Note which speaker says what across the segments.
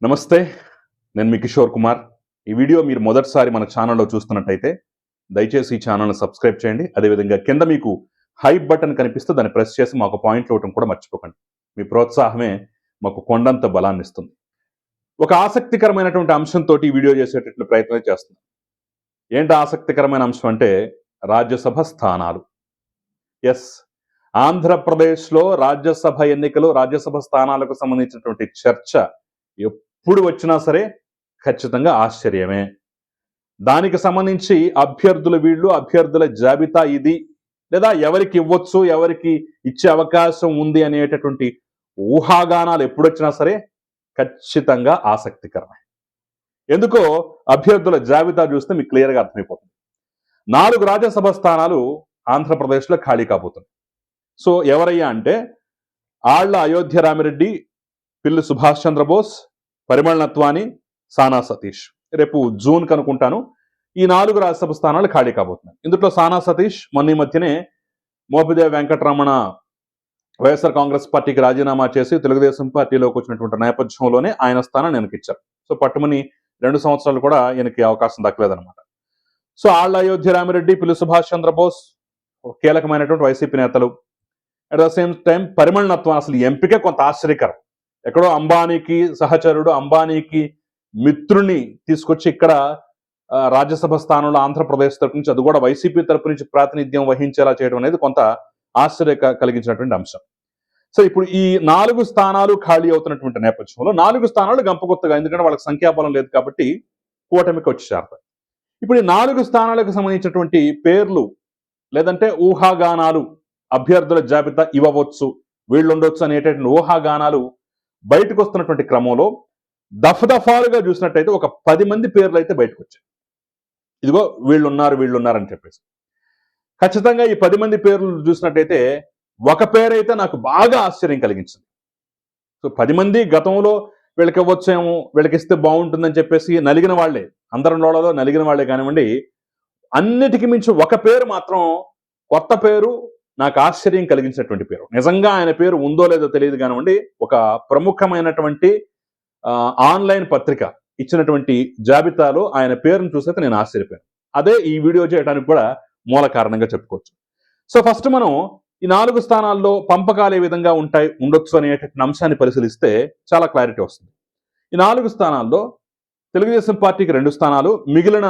Speaker 1: నమస్తే. నేను మీ కిషోర్ కుమార్. ఈ వీడియో మీరు మొదటిసారి మన ఛానల్‌లో చూస్తున్నట్టయితే దయచేసి ఈ ఛానల్‌ని సబ్స్క్రైబ్ చేయండి. అదేవిధంగా కింద మీకు హైప్ బటన్ కనిపిస్తే దాన్ని ప్రెస్ చేసి మాకు పాయింట్లు ఇవ్వటం కూడా మర్చిపోకండి. మీ ప్రోత్సాహమే మాకు కొండంత బలాన్నిస్తుంది. ఒక ఆసక్తికరమైనటువంటి అంశంతోటి ఈ వీడియో చేసేటట్లు ప్రయత్నం చేస్తున్నాను. ఏంటి ఆసక్తికరమైన అంశం అంటే రాజ్యసభ స్థానాలు. యెస్. ఆంధ్రప్రదేశ్‌లో రాజ్యసభ ఎన్నికలు, రాజ్యసభ స్థానాలకు సంబంధించినటువంటి చర్చ ఎప్పుడు వచ్చినా సరే ఖచ్చితంగా ఆశ్చర్యమే. దానికి సంబంధించి అభ్యర్థులు వీళ్ళు, అభ్యర్థుల జాబితా ఇది, లేదా ఎవరికి ఇవ్వచ్చు, ఎవరికి ఇచ్చే అవకాశం ఉంది అనేటటువంటి ఊహాగానాలు ఎప్పుడొచ్చినా సరే ఖచ్చితంగా ఆసక్తికరమే. ఎందుకో అభ్యర్థుల జాబితా చూస్తే మీకు క్లియర్గా అర్థమైపోతుంది. 4 రాజ్యసభ స్థానాలు ఆంధ్రప్రదేశ్లో ఖాళీ కాబోతుంది. సో ఎవరయ్యా అంటే ఆళ్ల అయోధ్య రామిరెడ్డి, పిల్లి సుభాష్ చంద్రబోస్, పరిమళ్ నత్వాని, సానా సతీష్. రేపు జూన్ కనుకుంటాను ఈ 4 రాజ్యసభ స్థానాలు ఖాళీ కాబోతున్నాయి. ఇందులో సానా సతీష్ మొన్న ఈ మధ్యనే మోపిదేవి వెంకటరమణ వైఎస్ఆర్ కాంగ్రెస్ పార్టీకి రాజీనామా చేసి తెలుగుదేశం పార్టీలోకి వచ్చినటువంటి నేపథ్యంలోనే ఆయన స్థానాన్ని వెనకిచ్చారు. సో పట్టుమని 2 సంవత్సరాలు కూడా ఈయనకి అవకాశం దక్కలేదన్నమాట. సో ఆళ్ల అయోధ్య రామిరెడ్డి, పిల్లి సుభాష్ చంద్రబోస్ కీలకమైనటువంటి వైసీపీ నేతలు. At the same time Parimal Natwani అసలు ఎంపిక కొంత ఆశ్చర్యకరం. ఎక్కడో అంబానీకి సహచరుడు, అంబానీకి మిత్రుని తీసుకొచ్చి ఇక్కడ రాజ్యసభ స్థానంలో ఆంధ్రప్రదేశ్ తరపు నుంచి, అది కూడా వైసీపీ తరపు నుంచి ప్రాతినిధ్యం వహించేలా చేయడం అనేది కొంత ఆశ్చర్య కలిగించినటువంటి అంశం. సో ఇప్పుడు ఈ 4 స్థానాలు ఖాళీ అవుతున్నటువంటి నేపథ్యంలో 4 స్థానాలు గంపగుత్తగా, ఎందుకంటే వాళ్ళకి సంఖ్యాబలం లేదు కాబట్టి కూటమికి వచ్చి చేరతాయి. ఇప్పుడు ఈ 4 స్థానాలకు సంబంధించినటువంటి పేర్లు లేదంటే ఊహాగానాలు, అభ్యర్థుల జాబితా ఇవ్వవచ్చు, వీళ్ళు ఉండొచ్చు అనేటటువంటి ఊహాగానాలు బయటకు వస్తున్నటువంటి క్రమంలో దఫదఫాలుగా చూసినట్టయితే ఒక 10 మంది పేర్లు అయితే బయటకు వచ్చాయి. ఇదిగో వీళ్ళున్నారని చెప్పేసి. ఖచ్చితంగా ఈ 10 మంది పేర్లు చూసినట్టయితే ఒక పేరైతే నాకు బాగా ఆశ్చర్యం కలిగించింది. సో 10 మంది గతంలో వీళ్ళకి ఇవ్వచ్చేమో, వీళ్ళకి ఇస్తే బాగుంటుందని చెప్పేసి నలిగిన వాళ్లే, అందరిలో నలిగిన వాళ్లే కానివ్వండి. అన్నిటికీ మించి ఒక పేరు మాత్రం కొత్త పేరు, నాకు ఆశ్చర్యం కలిగించినటువంటి పేరు. నిజంగా ఆయన పేరు ఉందో లేదో తెలియదు కానివ్వండి, ఒక ప్రముఖమైనటువంటి ఆన్లైన్ పత్రిక ఇచ్చినటువంటి జాబితాలో ఆయన పేరును చూసైతే నేను ఆశ్చర్యపోయాను. అదే ఈ వీడియో చేయడానికి కూడా మూల కారణంగా చెప్పుకోవచ్చు. సో ఫస్ట్ మనం ఈ 4 స్థానాల్లో పంపకాలు ఏ విధంగా ఉండొచ్చు అనేటువంటి అంశాన్ని పరిశీలిస్తే చాలా క్లారిటీ వస్తుంది. ఈ 4 స్థానాల్లో తెలుగుదేశం పార్టీకి 2 స్థానాలు, మిగిలిన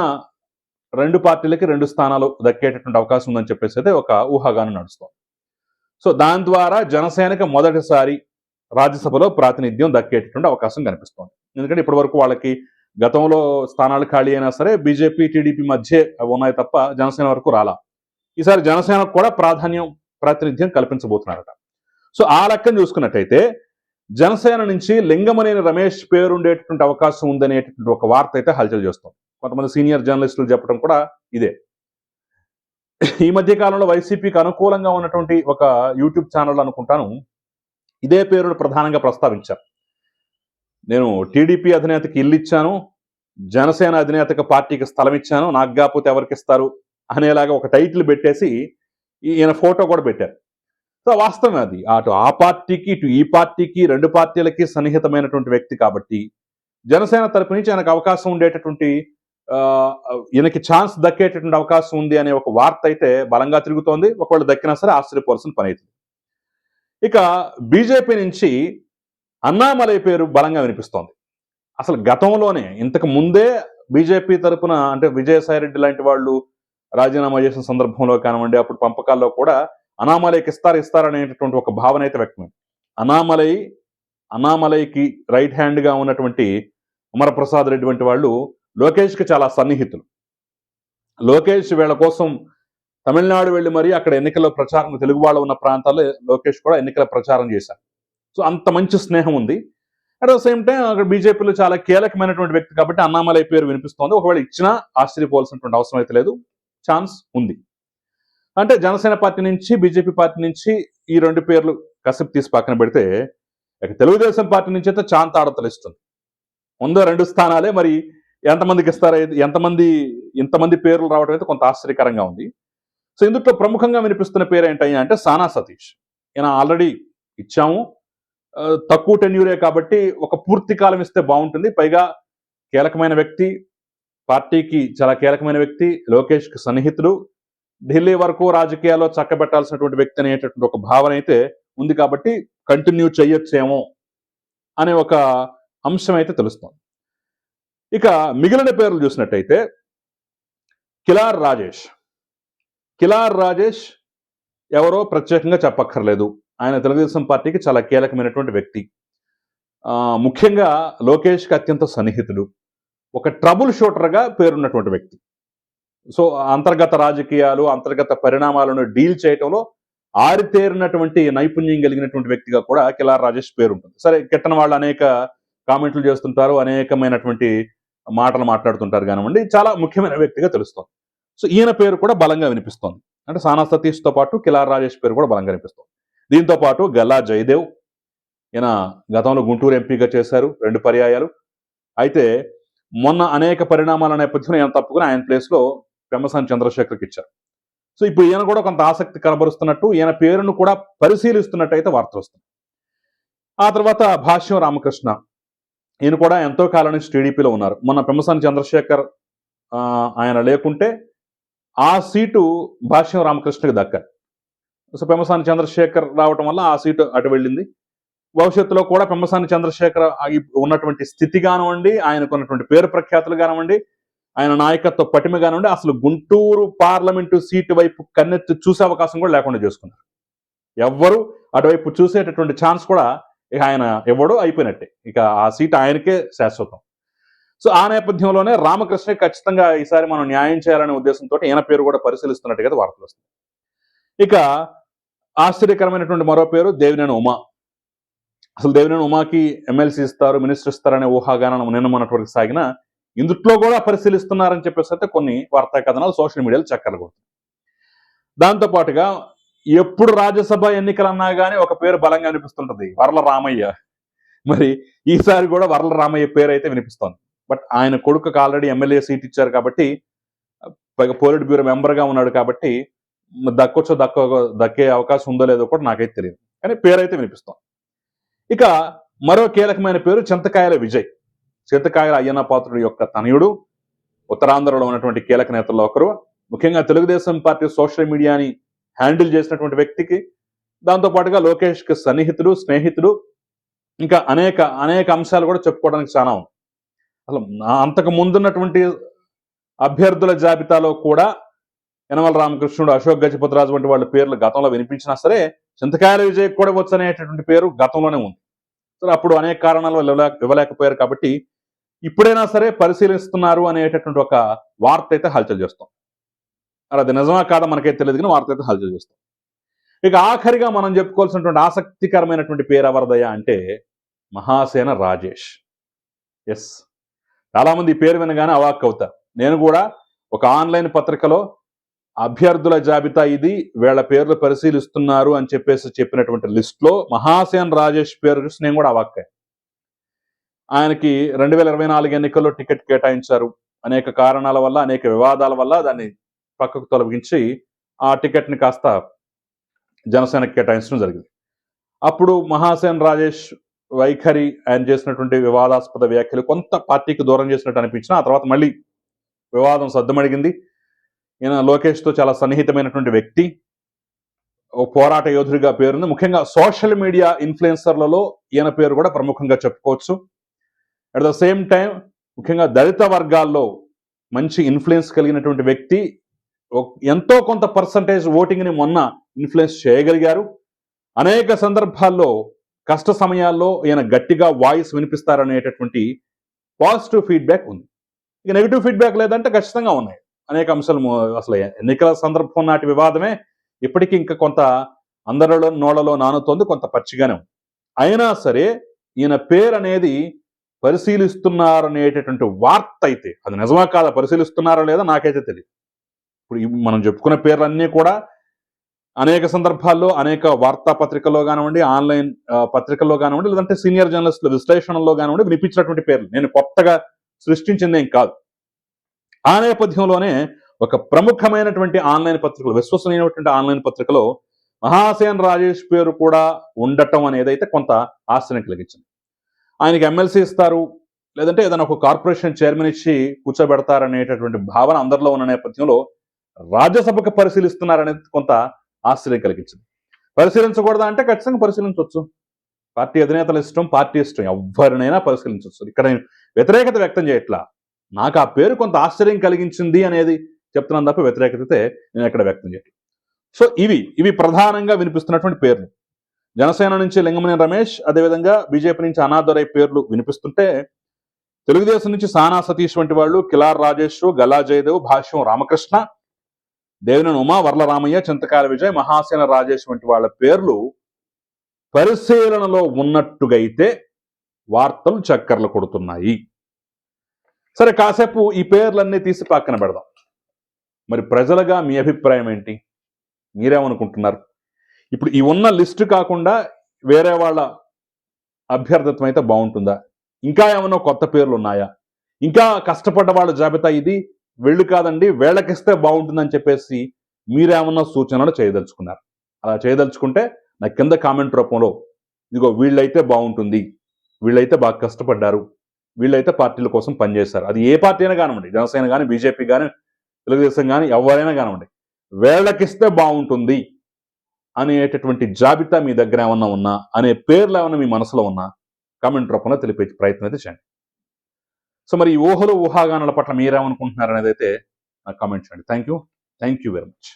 Speaker 1: 2 పార్టీలకి 2 స్థానాలు దక్కేటటువంటి అవకాశం ఉందని చెప్పేసి అయితే ఒక ఊహాగానం నడుస్తుంది. సో దాని ద్వారా జనసేనకి మొదటిసారి రాజ్యసభలో ప్రాతినిధ్యం దక్కేటటువంటి అవకాశం కనిపిస్తోంది. ఎందుకంటే ఇప్పటి వరకు వాళ్ళకి గతంలో స్థానాలు ఖాళీ అయినా సరే బీజేపీ, టీడీపీ మధ్య ఉన్నాయి తప్ప జనసేన వరకు రాలా. ఈసారి జనసేనకు కూడా ప్రాతినిధ్యం కల్పించబోతున్నారట. సో ఆ లెక్కను చూసుకున్నట్టయితే జనసేన నుంచి లింగమనేని రమేష్ పేరుండేటటువంటి అవకాశం ఉందనేటటువంటి ఒక వార్త అయితే హల్చల్ చేస్తుంది. కొంతమంది సీనియర్ జర్నలిస్టులు చెప్పడం కూడా ఇదే. ఈ మధ్య కాలంలో వైసీపీకి అనుకూలంగా ఉన్నటువంటి ఒక యూట్యూబ్ ఛానల్ అనుకుంటాను ఇదే పేరును ప్రధానంగా ప్రస్తావించారు. నేను టీడీపీ అధినేతకి ఇల్లు ఇచ్చాను, జనసేన అధినేతకి పార్టీకి స్థలం ఇచ్చాను, నాకు కాకపోతే ఎవరికి ఇస్తారు అనేలాగా ఒక టైటిల్ పెట్టేసి ఈయన ఫోటో కూడా పెట్టారు. సో వాస్తవం అది. అటు ఆ పార్టీకి ఇటు ఈ పార్టీకి 2 పార్టీలకి సన్నిహితమైనటువంటి వ్యక్తి కాబట్టి జనసేన తరపు నుంచి ఆయనకు అవకాశం ఉండేటటువంటి, ఈయనకి ఛాన్స్ దక్కేటటువంటి అవకాశం ఉంది అనే ఒక వార్త అయితే బలంగా తిరుగుతోంది. ఒకవేళ దక్కినా సరే ఆశ్చర్యపోవాల్సిన పని అవుతుంది. ఇక బీజేపీ నుంచి అన్నామలై పేరు బలంగా వినిపిస్తోంది. అసలు గతంలోనే ఇంతకు ముందే బీజేపీ తరపున, అంటే విజయసాయిరెడ్డి లాంటి వాళ్ళు రాజీనామా చేసిన సందర్భంలో కానివ్వండి, అప్పుడు పంపకాల్లో కూడా అన్నామలైకి ఇస్తారనేటటువంటి ఒక భావన అయితే వ్యక్తమైంది. అన్నామలైకి రైట్ హ్యాండ్ గా ఉన్నటువంటి అమరప్రసాద్ రెడ్డి వంటి వాళ్ళు లోకేష్కి చాలా సన్నిహితులు. లోకేష్ వీళ్ళ కోసం తమిళనాడు వెళ్ళి మరీ అక్కడ ఎన్నికల ప్రచారం, తెలుగు వాళ్ళు ఉన్న ప్రాంతాల్లో లోకేష్ కూడా ఎన్నికల ప్రచారం చేశారు. సో అంత మంచి స్నేహం ఉంది. అట్ ద సేమ్ టైం అక్కడ బీజేపీలో చాలా కీలకమైనటువంటి వ్యక్తి కాబట్టి అన్నామలై పేరు వినిపిస్తోంది. ఒకవేళ ఇచ్చినా ఆశ్చర్యపోవాల్సినటువంటి అవసరం అయితే లేదు, ఛాన్స్ ఉంది. అంటే జనసేన పార్టీ నుంచి, బీజేపీ పార్టీ నుంచి ఈ 2 పేర్లు కసిపు తీసి పక్కన పెడితే, తెలుగుదేశం పార్టీ నుంచి అయితే చాంతాడతలు ఇస్తుంది. ఉందో 2 స్థానాలే, మరి ఎంతమందికి ఇస్తారో, ఇంతమంది పేర్లు రావడం అయితే కొంత ఆశ్చర్యకరంగా ఉంది. సో ఇందులో ప్రముఖంగా వినిపిస్తున్న పేరు ఏంటయ్యా అంటే సానా సతీష్. ఈయన ఆల్రెడీ ఇచ్చాము, తక్కువ టెన్యూరే కాబట్టి ఒక పూర్తి కాలం ఇస్తే బాగుంటుంది. పైగా కీలకమైన వ్యక్తి, పార్టీకి చాలా కీలకమైన వ్యక్తి, లోకేష్కి సన్నిహితుడు, ఢిల్లీ వరకు రాజకీయాల్లో చక్కబెట్టాల్సినటువంటి వ్యక్తి అనేటటువంటి ఒక భావన అయితే ఉంది కాబట్టి కంటిన్యూ చేయొచ్చేమో అనే ఒక అంశం అయితే తెలుస్తోంది. ఇక మిగిలిన పేర్లు చూసినట్టయితే కిలార్ రాజేష్ ఎవరో ప్రత్యేకంగా చెప్పక్కర్లేదు. ఆయన తెలుగుదేశం పార్టీకి చాలా కీలకమైనటువంటి వ్యక్తి. ముఖ్యంగా లోకేష్కి అత్యంత సన్నిహితుడు, ఒక ట్రబుల్ షూటర్గా పేరున్నటువంటి వ్యక్తి. సో అంతర్గత రాజకీయాలు, అంతర్గత పరిణామాలను డీల్ చేయటంలో ఆరితేరినటువంటి నైపుణ్యం కలిగినటువంటి వ్యక్తిగా కూడా కిలార్ రాజేష్ పేరు ఉంటుంది. సరే, కిట్టన వాళ్ళు అనేక కామెంట్లు చేస్తుంటారు, అనేకమైనటువంటి మాటలు మాట్లాడుతుంటారు కానివ్వండి, చాలా ముఖ్యమైన వ్యక్తిగా తెలుస్తోంది. సో ఈయన పేరు కూడా బలంగా వినిపిస్తోంది. అంటే సానా సతీష్తో పాటు కిలార్ రాజేష్ పేరు కూడా బలంగా వినిపిస్తోంది. దీంతో పాటు గల్లా జయదేవ్, ఈయన గతంలో గుంటూరు ఎంపీగా చేశారు 2 పర్యాయాలు. అయితే మొన్న అనేక పరిణామాల నేపథ్యంలో ఈయన తప్పుకుని ఆయన ప్లేస్లో పెమ్మసాని చంద్రశేఖర్కి ఇచ్చారు. సో ఇప్పుడు ఈయన కూడా కొంత ఆసక్తి కనబరుస్తున్నట్టు, ఈయన పేరును కూడా పరిశీలిస్తున్నట్టు అయితే వార్తలు వస్తున్నాయి. ఆ తర్వాత భాష్యం రామకృష్ణ, ఈయన కూడా ఎంతో కాలం నుంచి టీడీపీలో ఉన్నారు. మొన్న పెమ్మసాని చంద్రశేఖర్ ఆయన లేకుంటే ఆ సీటు భాష్యం రామకృష్ణకి దక్కాలి. సో పెమ్మసాని చంద్రశేఖర్ రావటం వల్ల ఆ సీటు అటు వెళ్ళింది. భవిష్యత్తులో కూడా పెమ్మసాని చంద్రశేఖర్ ఉన్నటువంటి స్థితి కానివ్వండి, ఆయనకు ఉన్నటువంటి పేరు ప్రఖ్యాతులు కానివ్వండి, ఆయన నాయకత్వ పటిమ కానివ్వండి, అసలు గుంటూరు పార్లమెంటు సీటు వైపు కన్నెత్తి చూసే అవకాశం కూడా లేకుండా చేసుకున్నారు. ఎవ్వరు అటువైపు చూసేటటువంటి ఛాన్స్ కూడా ఇక ఆయన ఇవ్వడు, అయిపోయినట్టే. ఇక ఆ సీట్ ఆయనకే శాశ్వతం. సో ఆ నేపథ్యంలోనే రామకృష్ణ ఖచ్చితంగా ఈసారి మనం న్యాయం చేయాలనే ఉద్దేశంతో ఈయన పేరు కూడా పరిశీలిస్తున్నట్టుగా వార్తలు వస్తాయి. ఇక ఆశ్చర్యకరమైనటువంటి మరో పేరు దేవినేని ఉమా. అసలు దేవినేని ఉమాకి ఎమ్మెల్సీ ఇస్తారు, మినిస్టర్ ఇస్తారనే ఊహాగానం నిన్న మొన్నటి సాగిన ఇందుట్లో కూడా పరిశీలిస్తున్నారని చెప్పేసి అయితే కొన్ని వార్తా కథనాలు సోషల్ మీడియాలో చక్కర్లు కొడుతుంది. దాంతోపాటుగా ఎప్పుడు రాజ్యసభ ఎన్నికలన్నా కానీ ఒక పేరు బలంగా వినిపిస్తుంటది, వర్ల రామయ్య. మరి ఈసారి కూడా వర్ల రామయ్య పేరు అయితే వినిపిస్తోంది. బట్ ఆయన కొడుకుకి ఆల్రెడీ ఎమ్మెల్యే సీట్ ఇచ్చారు కాబట్టి, పైగా పోలిట్ బ్యూరో మెంబర్గా ఉన్నాడు కాబట్టి దక్కే అవకాశం ఉందో లేదో కూడా నాకైతే తెలియదు, కానీ పేరు అయితే వినిపిస్తోంది. ఇక మరో కీలకమైన పేరు చింతకాయల విజయ్. చింతకాయల అయ్యన్న పాత్రుడి యొక్క తనయుడు, ఉత్తరాంధ్రలో ఉన్నటువంటి కీలక నేతల్లో ఒకరు. ముఖ్యంగా తెలుగుదేశం పార్టీ సోషల్ మీడియాని హ్యాండిల్ చేసినటువంటి వ్యక్తికి, దాంతోపాటుగా లోకేష్కి సన్నిహితుడు, స్నేహితుడు, ఇంకా అనేక అంశాలు కూడా చెప్పుకోవడానికి చాలా ఉంది. అసలు అంతకు ముందున్నటువంటి అభ్యర్థుల జాబితాలో కూడా యనమల రామకృష్ణుడు, అశోక్ గజపతిరాజు వంటి వాళ్ళ పేర్లు గతంలో వినిపించినా సరే చింతకాయల విజయ్ కూడా వచ్చు అనేటటువంటి పేరు గతంలోనే ఉంది. సరే, అప్పుడు అనేక కారణాలు ఇవ్వలేకపోయారు కాబట్టి ఇప్పుడైనా సరే పరిశీలిస్తున్నారు అనేటటువంటి ఒక వార్త అయితే హల్చల్ చేస్తాం. అది నిజమా కాదా మనకైతే తెలియదు, కానీ వార్త అయితే హల్చల్ చేస్తాం. ఇక ఆఖరిగా మనం చెప్పుకోవాల్సినటువంటి ఆసక్తికరమైనటువంటి పేరు ఎవరిదయ్యా అంటే మహాసేన రాజేష్. ఎస్, చాలా మంది ఈ పేరు వినగానే అవాక్ అవుతారు. నేను కూడా ఒక ఆన్లైన్ పత్రికలో అభ్యర్థుల జాబితా ఇది, వీళ్ళ పేర్లు పరిశీలిస్తున్నారు అని చెప్పినటువంటి లిస్ట్లో మహాసేన రాజేష్ పేరు చూసి నేను కూడా అవాక్కాను. ఆయనకి 2024 ఎన్నికల్లో టికెట్ కేటాయించారు. అనేక కారణాల వల్ల, అనేక వివాదాల వల్ల దాన్ని పక్కకు తొలగించి ఆ టికెట్ని కాస్త జనసేనకి కేటాయించడం జరిగింది. అప్పుడు మహాసేన రాజేష్ వైఖరి, ఆయన చేసినటువంటి వివాదాస్పద వ్యాఖ్యలు కొంత పార్టీకి దూరం చేసినట్టు అనిపించిన, ఆ తర్వాత మళ్ళీ వివాదం సద్దుమడిగింది. ఈయన లోకేష్తో చాలా సన్నిహితమైనటువంటి వ్యక్తి, ఓ పోరాట యోధుడిగా పేరుంది. ముఖ్యంగా సోషల్ మీడియా ఇన్ఫ్లుయెన్సర్లలో ఈయన పేరు కూడా ప్రముఖంగా చెప్పుకోవచ్చు. అట్ ద సేమ్ టైం ముఖ్యంగా దళిత వర్గాల్లో మంచి ఇన్ఫ్లుయెన్స్ కలిగినటువంటి వ్యక్తి. ఎంతో కొంత పర్సంటేజ్ ఓటింగ్ని మొన్న ఇన్ఫ్లుయెన్స్ చేయగలిగారు. అనేక సందర్భాల్లో కష్ట సమయాల్లో ఈయన గట్టిగా వాయిస్ వినిపిస్తారనేటటువంటి పాజిటివ్ ఫీడ్బ్యాక్ ఉంది. ఇక నెగిటివ్ ఫీడ్బ్యాక్ లేదంటే ఖచ్చితంగా ఉన్నాయి అనేక అంశాలు. అసలు ఎన్నికల సందర్భం నాటి వివాదమే ఇప్పటికీ ఇంకా కొంత అందరిలో నోళ్లలో నానుతోంది, కొంత పచ్చిగానే ఉంది. అయినా సరే ఈయన పేరు అనేది పరిశీలిస్తున్నారనేటటువంటి వార్త అయితే అది నిజమా కాదా, పరిశీలిస్తున్నారా లేదా నాకైతే తెలియదు. ఇప్పుడు మనం చెప్పుకున్న పేర్లన్నీ కూడా అనేక సందర్భాల్లో అనేక వార్తాపత్రికల్లో కానివ్వండి, ఆన్లైన్ పత్రికల్లో కానివ్వండి, లేదంటే సీనియర్ జర్నలిస్టుల విశ్లేషణలో కానివ్వండి వినిపించినటువంటి పేర్లు, నేను కొత్తగా సృష్టించిందేం కాదు. ఆ నేపథ్యంలోనే ఒక ప్రముఖమైనటువంటి ఆన్లైన్ పత్రికలు, విశ్వసనీయమైనటువంటి ఆన్లైన్ పత్రికలో మహాసేన రాజేష్ పేరు కూడా ఉండటం అనేది అయితే కొంత ఆశ్చర్యం కలిగించింది. ఆయనకి ఎమ్మెల్సీ ఇస్తారు, లేదంటే ఏదైనా ఒక కార్పొరేషన్ చైర్మన్ ఇచ్చి కూర్చోబెడతారనేటటువంటి భావన అందరిలో ఉన్న నేపథ్యంలో రాజ్యసభకు పరిశీలిస్తున్నారనేది కొంత ఆశ్చర్యం కలిగించింది. పరిశీలించకూడదా అంటే ఖచ్చితంగా పరిశీలించవచ్చు. పార్టీ అధినేతల ఇష్టం, పార్టీ ఇష్టం, ఎవరినైనా పరిశీలించవచ్చు. ఇక్కడ నేను వ్యతిరేకత వ్యక్తం చేయట్లా. నాకు ఆ పేరు కొంత ఆశ్చర్యం కలిగించింది అనేది చెప్తున్నాను తప్ప వ్యతిరేకత అయితే నేను ఎక్కడ వ్యక్తం చేయట్లేదు. సో ఇవి ప్రధానంగా వినిపిస్తున్నటువంటి పేర్లు. జనసేన నుంచి లింగమనేని రమేష్, అదేవిధంగా బీజేపీ నుంచి అనాదురై పేర్లు వినిపిస్తుంటే, తెలుగుదేశం నుంచి సానా సతీష్ వంటి వాళ్ళు, కిలార్ రాజేష్, గల్లా జయదేవ్, భాష్యం రామకృష్ణ, దేవినేని ఉమా, వర్ల రామయ్య, చింతకాల విజయ్, మహాసేన రాజేష్ వంటి వాళ్ళ పేర్లు పరిశీలనలో ఉన్నట్టుగా అయితే వార్తలు చక్కర్లు కొడుతున్నాయి. సరే, కాసేపు ఈ పేర్లన్నీ తీసి పక్కన పెడదాం. మరి ప్రజలుగా మీ అభిప్రాయం ఏంటి? మీరేమనుకుంటున్నారు? ఇప్పుడు ఈ ఉన్న లిస్టు కాకుండా వేరే వాళ్ళ అభ్యర్థిత్వం అయితే బాగుంటుందా? ఇంకా ఏమన్నా కొత్త పేర్లు ఉన్నాయా? ఇంకా కష్టపడ్డ వాళ్ళ జాబితా ఇది, వెళ్ళు కాదండి వేళ్ళకిస్తే బాగుంటుందని చెప్పేసి మీరేమన్నా సూచనలు చేయదలుచుకున్నారు? అలా చేయదలుచుకుంటే నా కింద కామెంట్ రూపంలో ఇదిగో వీళ్ళైతే బాగుంటుంది, వీళ్ళైతే బాగా కష్టపడ్డారు, వీళ్ళైతే పార్టీల కోసం పనిచేశారు, అది ఏ పార్టీ అయినా కానివ్వండి, జనసేన కానీ, బీజేపీ కానీ, తెలుగుదేశం కానీ, ఎవరైనా కానివ్వండి, వేళ్ళకిస్తే బాగుంటుంది అనేటటువంటి జాబితా మీ దగ్గర ఏమన్నా ఉన్నా, అనే పేర్లు ఏమన్నా మీ మనసులో ఉన్నా కామెంట్ రూపంలో తెలిపే ప్రయత్నం అయితే చేయండి. సో మరి ఈ ఊహలు ఊహాగానాల పట్ల మీరేమనుకుంటున్నారు అనేది అయితే నాకు కామెంట్ చేయండి. Thank you very much.